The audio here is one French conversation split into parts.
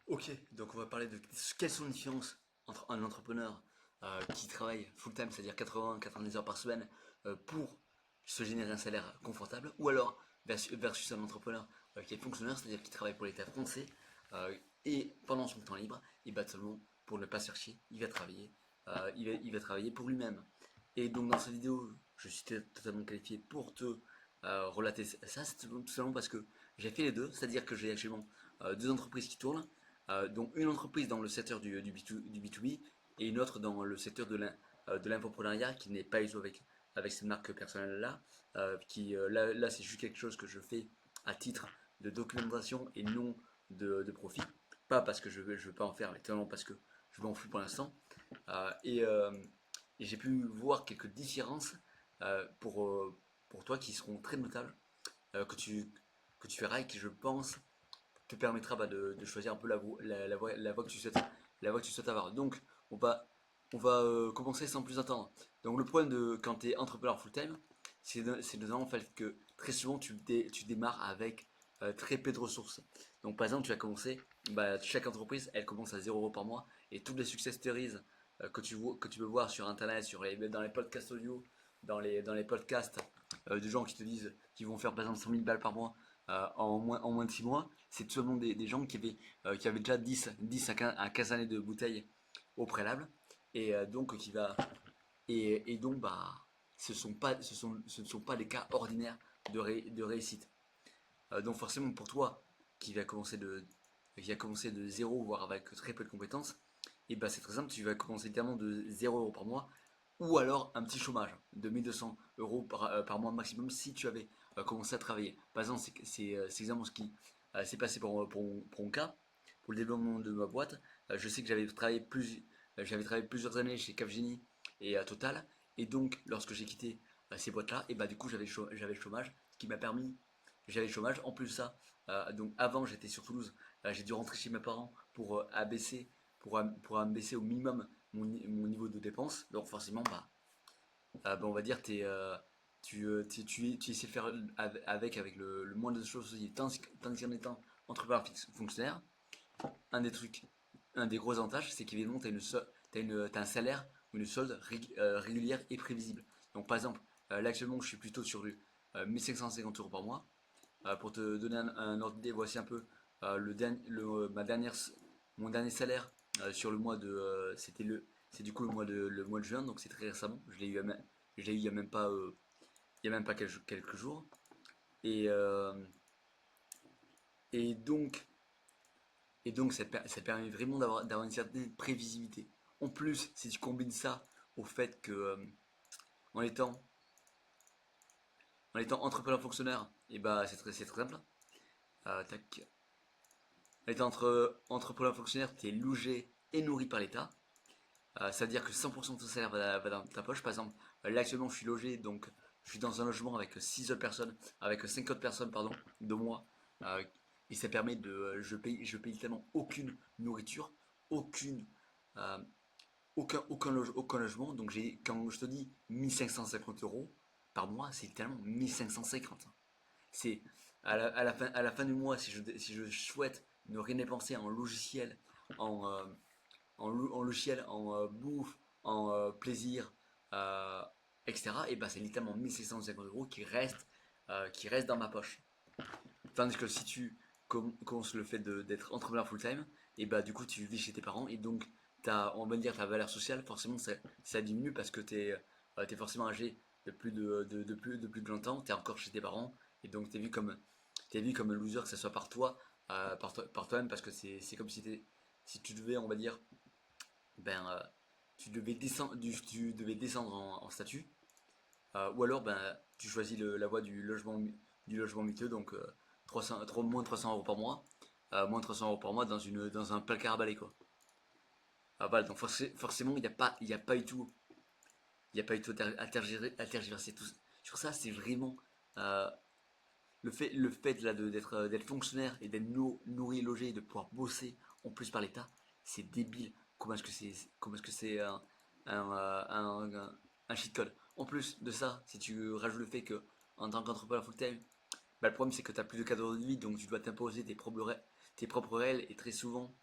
Ok, donc on va parler de quelles sont les différences entre un entrepreneur qui travaille full-time, c'est-à-dire 80-90 heures par semaine, pour se générer un salaire confortable, ou alors versus un entrepreneur qui est fonctionnaire, c'est-à-dire qui travaille pour l'État français, et pendant son temps libre, et bah seulement pour ne pas se faire chier, il va travailler, il va travailler pour lui-même. Et donc dans cette vidéo, je suis totalement qualifié pour te relater ça, c'est tout simplement parce que j'ai fait les deux, c'est-à-dire que j'ai actuellement deux entreprises qui tournent, dont une entreprise dans le secteur du B2B et une autre dans le secteur de l'infoprenariat qui n'est pas du tout avec cette marque personnelle-là, là c'est juste quelque chose que je fais à titre de documentation et non de profit. Pas parce que je veux pas en faire, mais tellement parce que je m'en fous pour l'instant. Euh, et euh, et j'ai pu voir quelques différences euh, pour, euh, pour toi qui seront très notables, euh, que, tu, que tu verras et qui, je pense, te permettra de choisir un peu la voie que tu souhaites avoir. Donc, on va commencer sans plus attendre. Donc, le problème de quand tu es entrepreneur full-time, c'est notamment le fait que très souvent tu démarres avec très peu de ressources. Donc, par exemple, tu vas commencer, bah, chaque entreprise, elle commence à 0 € par mois et toutes les success stories que tu peux voir sur internet, dans les podcasts audio, dans les podcasts de gens qui te disent qu'ils vont faire par exemple 100 000 balles par mois en moins de 6 mois, c'est tout simplement des gens qui avaient déjà 10 à 15 années de bouteille au préalable. Et donc, et donc bah, ce ne sont pas des cas ordinaires de réussite. Donc forcément pour toi qui va commencer de zéro, voire avec très peu de compétences, et bah c'est très simple, tu vas commencer littéralement de 0 € par mois, ou alors un petit chômage de 1 200 € par mois maximum si tu avais commencé à travailler. Par exemple, c'est exactement ce qui s'est passé pour mon cas, pour le développement de ma boîte. Je sais que j'avais travaillé plusieurs années chez Capgemini et Total, et donc lorsque j'ai quitté ces boîtes-là, et bah du coup j'avais le chômage, ce qui m'a permis j'avais le chômage. En plus de ça, donc avant j'étais sur Toulouse, j'ai dû rentrer chez mes parents pour abaisser au minimum mon niveau de dépenses. Donc forcément, bah, on va dire tu essaies de faire avec le moins de choses possible. Tant qu'en étant entrepreneur fonctionnaire, un des trucs, un des gros avantages, c'est qu'évidemment t'as un salaire ou une solde régulière et prévisible. Donc par exemple, là actuellement je suis plutôt sur du 1550 € par mois. Pour te donner un ordre d'idée, voici un peu le, dernier, le, ma dernière, mon dernier salaire sur le mois de. C'est du coup le mois de juin, donc c'est très récemment. Je l'ai eu il n'y a même pas, il y a même pas quelques jours. Et, euh, et donc, ça permet vraiment d'avoir une certaine prévisibilité. En plus, si tu combines ça au fait que en étant, en étant entrepreneur fonctionnaire, et bah c'est très simple. Tac. Étant entrepreneur fonctionnaire, tu es logé et nourri par l'État. C'est-à-dire que 100% de ton salaire va dans ta poche. Par exemple, là actuellement je suis logé, donc je suis dans un logement avec 6 autres personnes, avec 5 autres personnes, pardon, de moi. Euh, et ça permet je paye tellement aucune nourriture, aucune, euh, aucun logement. Donc quand je te dis 1 550 € par mois, c'est tellement 1 550. C'est à la fin du mois, si je souhaite ne rien dépenser en logiciel, en, en logiciel, en bouffe, en plaisir, euh, etc., et ben c'est littéralement 1 650 € qui restent dans ma poche. Tandis que si tu commences le fait d'être entrepreneur full-time, et bah du coup tu vis chez tes parents et donc on va dire ta valeur sociale, forcément ça diminue parce que t'es forcément âgé de plus de 20 ans, t'es encore chez tes parents et donc t'es vu comme un loser que ce soit par toi, par toi-même parce que c'est comme si tu devais, on va dire, ben, tu devais descendre en statut, ou alors ben, tu choisis la voie du logement miteux, donc moins de 300 € par mois, moins de 300 € par mois dans un placard à balai quoi. Voilà, donc forcément il y a pas du tout, il y a pas du tout à tergiverser tout sur ça, c'est vraiment euh, le fait là d'être fonctionnaire et d'être nourri, logé et de pouvoir bosser en plus par l'État, c'est débile. Comment est-ce que c'est un, euh, un, un, un cheat code. En plus de ça, si tu rajoutes le fait que en tant qu'entrepreneur full-time, bah, le problème c'est que tu as plus de cadre de vie, donc tu dois t'imposer tes propres règles et très souvent,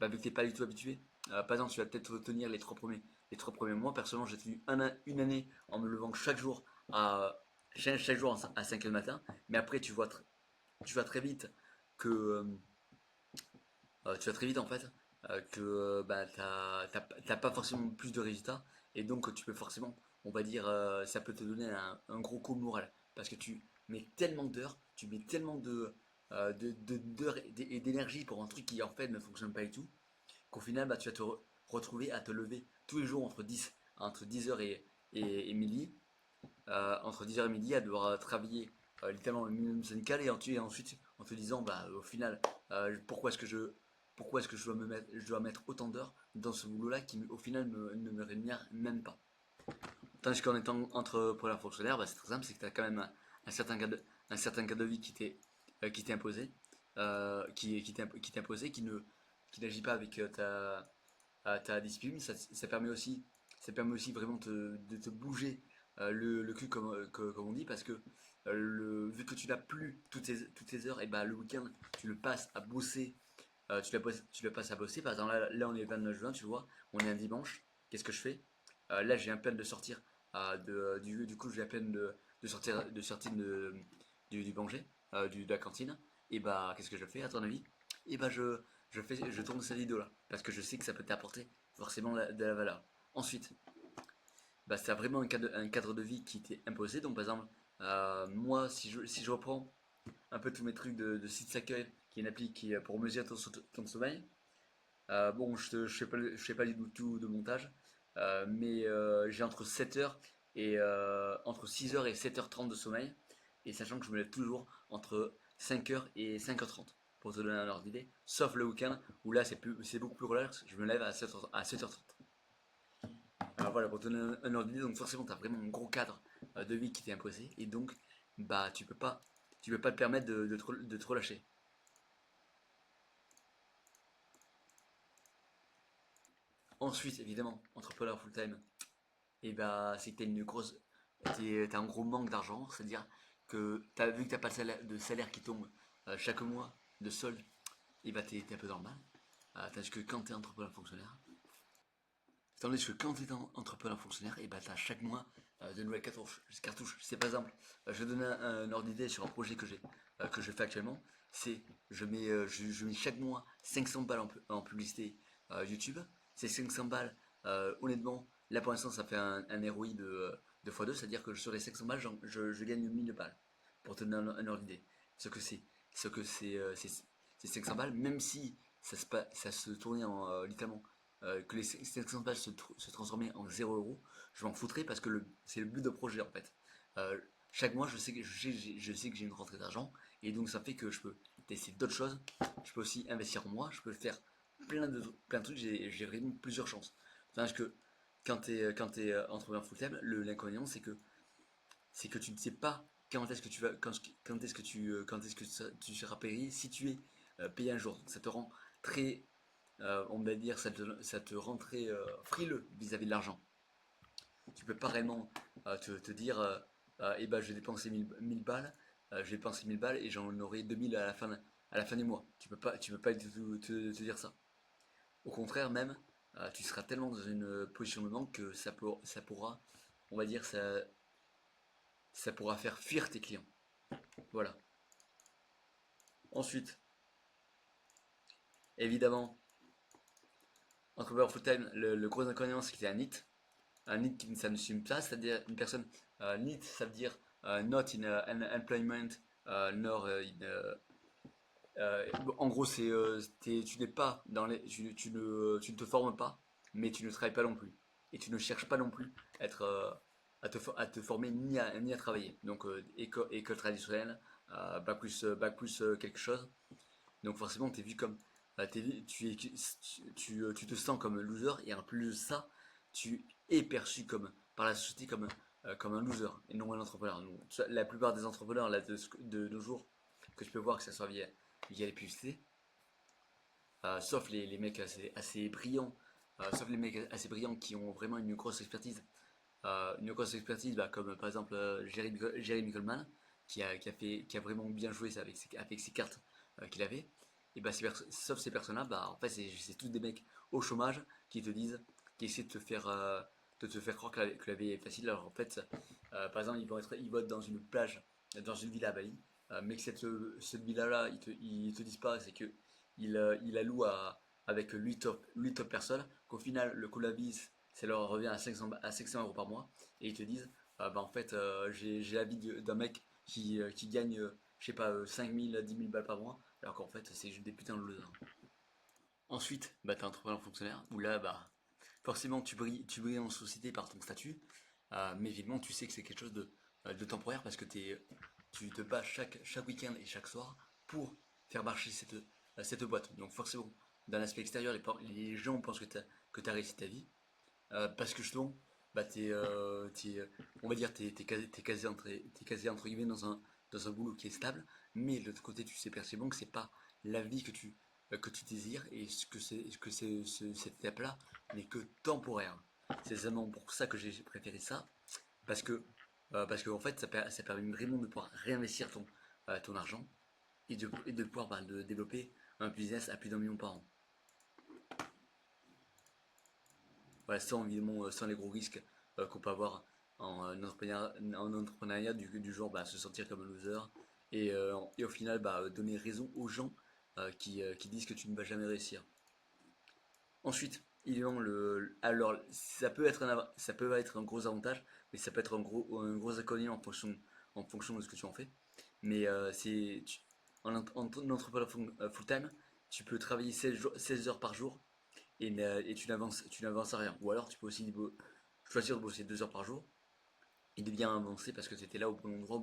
bah, vu que t'es pas du tout habitué, par exemple, tu vas peut-être tenir les 3 premiers mois. Personnellement, j'ai tenu une année en me levant à, chaque jour à 5 heures du matin. Mais après, tu vois très vite que tu vas très vite en fait que bah, t'as pas forcément plus de résultats et donc tu peux forcément, on va dire, ça peut te donner un gros coup de moral parce que tu mets tellement d'heures, tu mets tellement d'heures et d'énergie pour un truc qui en fait ne fonctionne pas du tout qu'au final bah, tu vas retrouver à te lever tous les jours entre 10h et midi, entre 10h et midi à devoir travailler littéralement le minimum syndical et ensuite en te disant bah au final pourquoi est-ce que je dois mettre autant d'heures dans ce boulot là qui au final ne me rémunère même pas. Tandis qu'en étant entrepreneur fonctionnaire, bah, c'est très simple, c'est que tu as quand même un certain un certain cadre de vie qui t'est imposé, qui t'est imposé, qui n'agit pas avec ta discipline. Ça permet aussi vraiment de te bouger le cul comme on dit parce que vu que tu n'as plus toutes tes heures, et bah, le week-end tu le passes à bosser, tu le passes à bosser. Par exemple, là on est le 29 juin, tu vois, on est un dimanche. Qu'est-ce que je fais? Là j'ai à peine de sortir du coup j'ai à peine de sortir du manger, de la cantine. Et bah qu'est-ce que je fais à ton avis? Et bah je tourne cette vidéo là parce que je sais que ça peut t'apporter forcément de la valeur. Ensuite, bah, c'est vraiment un cadre de vie qui t'est imposé. Donc par exemple, moi si je reprends un peu tous mes trucs de site d'accueil, qui est une appli qui est pour mesurer ton sommeil. Bon, je fais pas du tout de montage, mais j'ai entre 7 heures et entre 6 heures et 7h30 de sommeil, et sachant que je me lève toujours entre 5 heures et 5h30 pour te donner un ordre d'idée, sauf le week-end où là c'est beaucoup plus relax, je me lève à 7h30. Alors voilà, pour te donner un ordre d'idée, donc forcément tu as vraiment un gros cadre de vie qui t'est imposé, et donc bah tu peux pas te permettre de te relâcher. Ensuite, évidemment, entrepreneur full-time, et bah c'est que t'as un gros manque d'argent, c'est-à-dire que vu que t'as pas de salaire qui tombe chaque mois de solde, et bah t'es un peu normal. Tandis que quand t'es entrepreneur fonctionnaire, entrepreneur fonctionnaire, et bah t'as chaque mois de nouvelles cartouches. C'est par exemple, je vais donner un ordre d'idée sur un projet que je fais actuellement. C'est je mets chaque mois 500 balles en publicité YouTube. Ces 500 balles, honnêtement, là pour l'instant ça fait un ROI de x2, c'est-à-dire que sur les 500 balles, je gagne 1000 balles. Pour te donner un ordre d'idée. Ce que c'est, ce que c'est 500 balles, même si ça se tournait en littéralement que les 500 balles se transformaient en 0 euros, je m'en foutrais parce que c'est le but de projet en fait. Euh, Chaque mois, je sais que j'ai une rentrée d'argent et donc ça fait que je peux tester d'autres choses. Je peux aussi investir en moi, je peux faire plein de trucs, j'ai vraiment plusieurs chances. Parce que quand t'es entrepreneur full-time, l'inconvénient c'est que tu ne sais pas quand est-ce que tu vas, quand est-ce que tu seras payé si tu es payé un jour. Donc ça te rend très, on va dire, ça te rend très frileux vis-à-vis de l'argent. Tu peux pas réellement te dire, eh ben, je vais dépenser 1000 balles, je vais dépenser 1000 balles et j'en aurai 2000 à la fin du mois. Tu peux pas du tout te dire ça. Au contraire, même, tu seras tellement dans une position de manque que ça pourra, on va dire, ça pourra faire fuir tes clients. Voilà. Ensuite, évidemment, entrepreneur full-time, le gros inconvénient, c'est qu'il y a un NIT. Un NEET, ça ne suit pas, c'est-à-dire une personne. NEET, ça veut dire Not in an employment, nor in. En gros, tu n'es pas dans les. Tu ne te formes pas, mais tu ne travailles pas non plus. Et tu ne cherches pas non plus être, à te former ni à travailler. Donc, école traditionnelle, bac plus quelque chose. Donc forcément, t'es vu comme, tu te sens comme un loser et en plus de ça, tu es perçu par la société comme un loser et non un entrepreneur. Donc, la plupart des entrepreneurs là, de nos jours, que tu peux voir que ça soit via les publicités, sauf les mecs assez brillants, sauf les mecs assez brillants qui ont vraiment une grosse expertise bah, comme par exemple Jeremy Coleman, qui a vraiment bien joué ça avec ses cartes qu'il avait. et bah, sauf ces personnes-là, bah, en fait, c'est tous des mecs au chômage qui te disent, qui essaient de te faire croire que la vie est facile. Alors en fait, par exemple, ils votent dans une plage, dans une villa à Bali, mais que cette villa-là, ils te disent pas, c'est que il la loue avec 8 top personnes, qu'au final, le coût de la vie, ça leur revient à 500 euros par mois, et ils te disent, bah, en fait, j'ai la vie d'un mec qui gagne, je sais pas, 5000 à 10 000 balles par mois, alors qu'en fait, c'est juste des putains de losers. Ensuite, bah, t'es entrepreneur fonctionnaire, où là, bah, forcément, tu brilles en société par ton statut, mais évidemment, tu sais que c'est quelque chose de temporaire parce que tu te bats chaque week-end et chaque soir pour faire marcher cette boîte. Donc, forcément, d'un aspect extérieur, les gens pensent que tu as réussi ta vie, parce que justement, bah, on va dire, t'es casé entre guillemets dans un boulot qui est stable, mais de l'autre côté, tu sais pertinemment que c'est pas la vie que tu désires et cette étape-là n'est que temporaire. C'est seulement pour ça que j'ai préféré ça, parce que, parce que en fait, ça permet vraiment de pouvoir réinvestir ton argent et de pouvoir bah, de développer un business à plus d'1 million par an. Voilà, sans évidemment, sans les gros risques qu'on peut avoir en entrepreneuriat du genre bah, se sentir comme un loser et au final bah, donner raison aux gens qui disent que tu ne vas jamais réussir. Ensuite, évidemment, alors ça peut être un gros avantage, mais ça peut être un gros inconvénient en fonction de ce que tu en fais. Mais en entrepreneur full-time, tu peux travailler 16 heures par jour et tu n'avances à rien. Ou alors tu peux aussi choisir de bosser 2 heures par jour et de bien avancer parce que tu étais là au bon endroit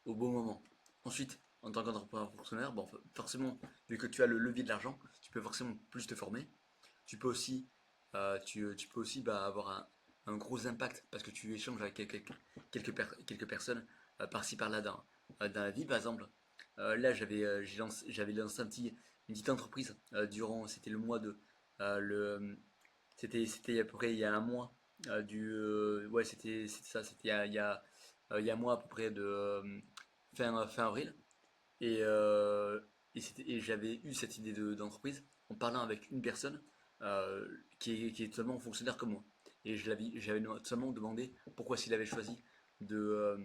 au bon moment. Ensuite, en tant qu'entrepreneur fonctionnaire, bon, forcément, vu que tu as le levier de l'argent, tu peux forcément plus te former. Tu peux aussi, tu peux aussi bah, avoir un gros impact parce que tu échanges avec quelques personnes par-ci par-là dans la vie. Par exemple, là j'avais lancé une petite entreprise c'était le mois de le c'était à peu près il y a un mois ouais c'était ça c'était il y a un mois à peu près de fin avril et et j'avais eu cette idée d'entreprise en parlant avec une personne euh, qui est totalement fonctionnaire comme moi. Et j'avais seulement demandé pourquoi s'il avait choisi de,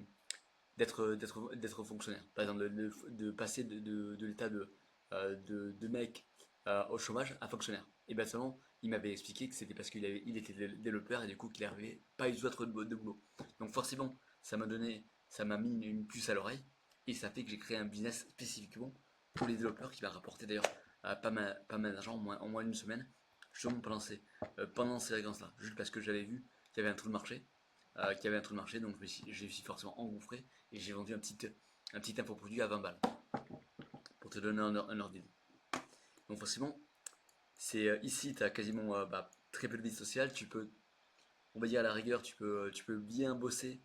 d'être fonctionnaire. Par exemple, de passer de l'état de mec au chômage à fonctionnaire. Et bien seulement, il m'avait expliqué que c'était parce il était développeur et du coup qu'il n'arrivait pas du tout à trouver de boulot. Donc forcément, ça m'a mis une puce à l'oreille et ça fait que j'ai créé un business spécifiquement pour les développeurs qui va rapporter d'ailleurs pas mal d'argent en moins d'une semaine, justement pendant ces vacances-là. Juste parce que j'avais vu qu'il y avait un trou de marché, donc j'ai suis forcément engouffré et j'ai vendu un petit infoproduit à 20 balles pour te donner un ordre d'idée. Donc forcément, ici tu as quasiment bah, très peu de vie sociale, on va dire à la rigueur, tu peux bien bosser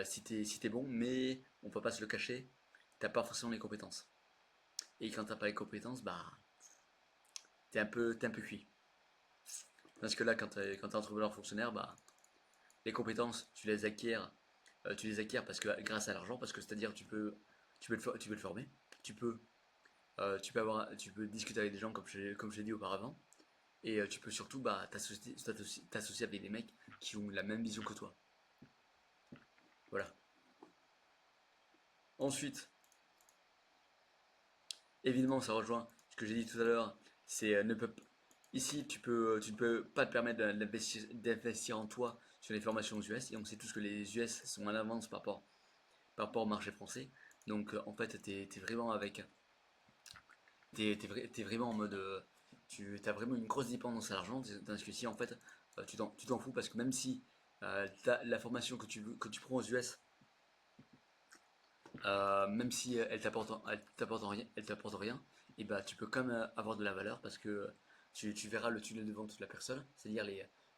si t'es bon, mais on peut pas se le cacher, t'as pas forcément les compétences. Et quand t'as pas les compétences, bah t'es un peu cuit. Parce que là, quand t'es entrepreneur fonctionnaire, bah les compétences, tu les acquiers parce que grâce à l'argent, parce que c'est-à-dire tu peux le former, tu peux, tu peux discuter avec des gens comme je l'ai dit auparavant, et tu peux surtout bah, t'associer avec des mecs qui ont la même vision que toi. Voilà. Ensuite, évidemment, ça rejoint ce que j'ai dit tout à l'heure, c'est ici tu ne peux pas te permettre d'investir en toi sur les formations aux US, et on sait tous que les US sont à l'avance par rapport au marché français. Donc en fait, t'es vraiment en mode, tu as vraiment une grosse dépendance à l'argent, tandis que si en fait tu t'en fous parce que même si la formation que tu prends aux US, même si elle t'apporte rien, et bah tu peux quand même avoir de la valeur parce que tu verras le tunnel de vente de la personne, c'est-à-dire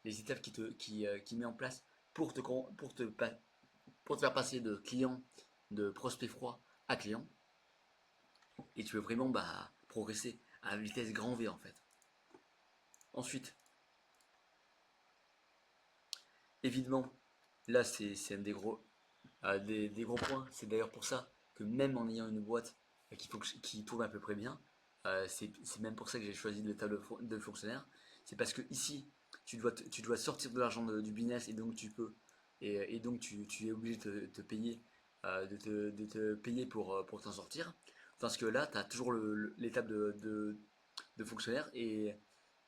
les étapes qui met en place pour te faire passer de client, de prospect froid à client, et tu veux vraiment bah, progresser à vitesse grand V en fait. Ensuite, évidemment, là c'est un des gros points. C'est d'ailleurs pour ça que même en ayant une boîte qui tourne à peu près bien, C'est même pour ça que j'ai choisi l'état de fonctionnaire. C'est parce que ici, tu dois sortir de l'argent du business et donc et donc tu es obligé de te payer, de te payer pour t'en sortir. Parce que là, tu as toujours l'étape de fonctionnaire et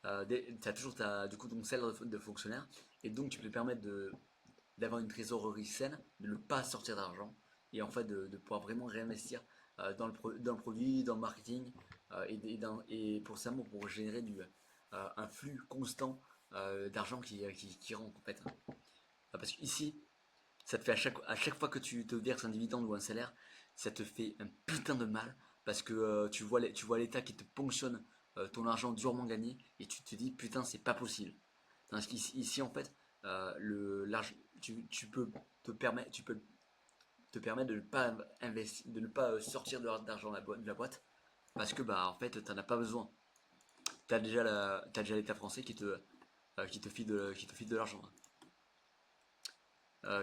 tu as toujours du coup ton salaire de fonctionnaire et donc tu peux te permettre d'avoir une trésorerie saine, de ne pas sortir d'argent et en fait de pouvoir vraiment réinvestir dans le produit, dans le marketing et pour ça pour générer un flux constant d'argent qui rentre en fait. Parce qu'ici, ça te fait à chaque fois que tu te verses un dividende ou un salaire, ça te fait un putain de mal parce que tu vois l'État qui te ponctionne ton argent durement gagné et tu te dis putain c'est pas possible. Tandis qu'ici en fait, tu peux tu peux te permettre de ne pas investir, de ne pas sortir d'argent de la boîte parce que bah en fait t'en as pas besoin. T'as déjà l'État français qui te file de l'argent,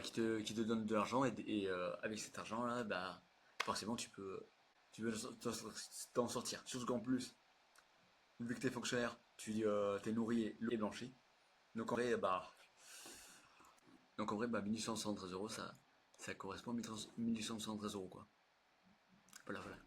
qui te donne de l'argent et avec cet argent là, bah forcément tu peux t'en sortir. Surtout qu'en plus, vu que t'es fonctionnaire, t'es nourri et blanchi. Donc en vrai, bah, donc en vrai, bah 1873 euros, ça correspond à 1873 euros quoi. Voilà, voilà.